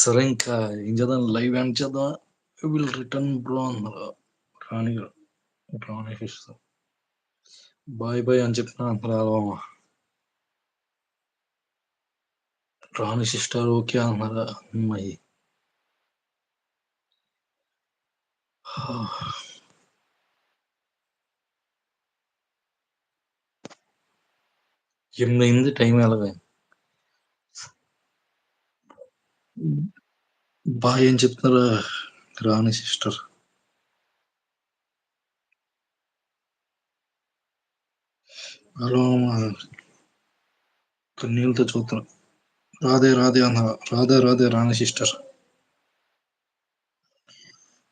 సరే ఇంకా ఏం చేద్దాం, లైవ్ ఎండ్ చేద్దాం. విల్ రిటర్న్ బ్రో అన్నారు రాణి గారు. రాణి సిస్టర్ బాయ్ బాయ్ అని చెప్పిన అంటున్నారు. రాణి సిస్టర్ ఓకే అన్నారా అమ్మాయి. ఎనిమిది టైం ఎలాగ బాయ్ అని చెప్తున్నారా రాణి సిస్టర్. హలో కన్నీళ్ళతో చూస్తున్నా. రాధే రాధే అన్న. రాధే రాధే రాణి సిస్టర్.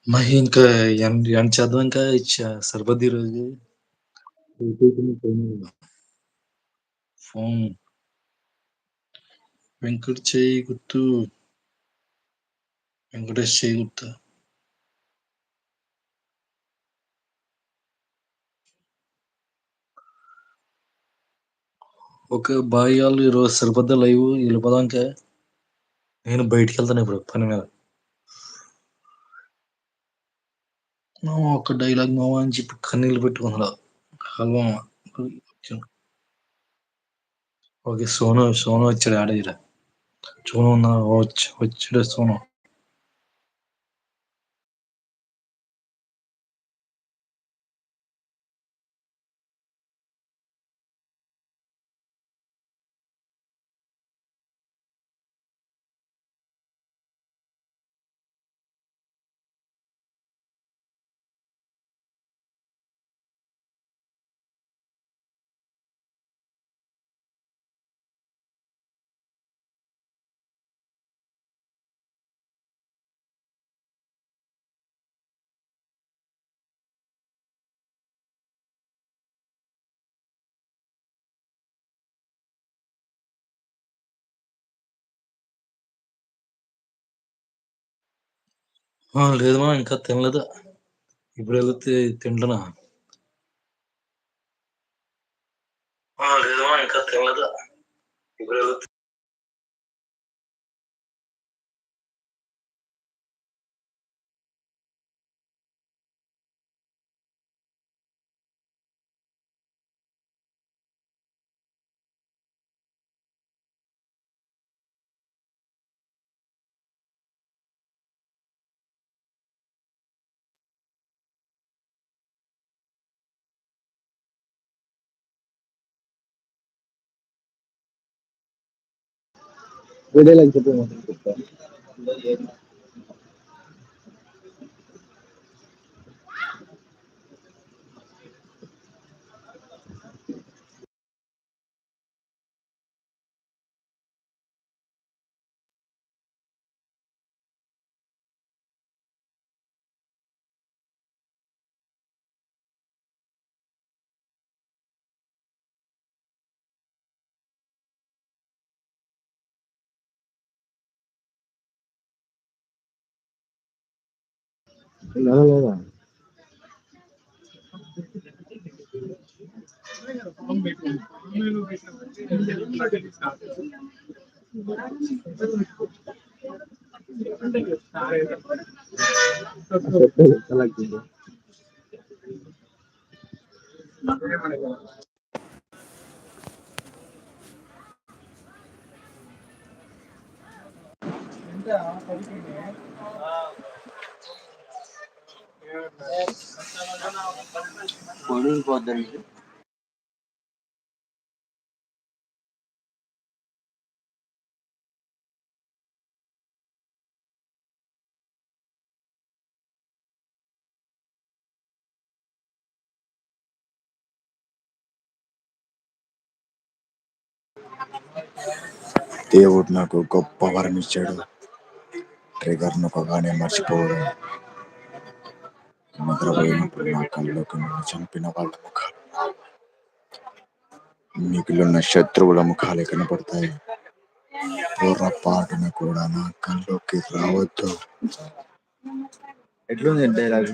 మరి ఇంకా ఎంత చేద్దాం, ఇంకా సరిపోద్ది ఈరోజు. ఫోన్ వెంకట్ చేయి గుర్తు, వెంకటేష్ చేయి గుర్తు. ఓకే బాయ్ వాళ్ళు, ఈరోజు సరిపోద్దా లైవ్, వెళ్ళిపోదాం ఇంకా. నేను బయటికి వెళ్తాను ఇప్పుడు పని మీద. ఒక డైలాగ్ మావా అని చెప్పి కన్నీళ్ళు పెట్టుకున్నాడు. హల్వా ఓకే సోను సోను వచ్చాడు ఆడేరా. సోను ఉన్నా వచ్చాడు సోను. లేదు మా ఇంకా తినలేదు. ఇప్పుడు వెళ్తే తింటున్నా. లేదు మా ఇంకా తినలేదు. ఇప్పుడు వెళ్తే వీడియోలో చెప్పు. లేదా పోద్దండి. దేవుడు నాకు గొప్ప వరం ఇచ్చాడు. ట్రిగర్ నొక్కగానే మర్చిపోవడం. నిద్రపోయినప్పుడు నా కళ్ళలోకి నన్ను చంపిన వాళ్ళ ముఖాలు, మిగిలిన శత్రువుల ముఖాలే కనపడతాయి. పొరపాటున కూడా నా కళ్ళలోకి రావద్దు. ఎట్లుంది డైలాగ్?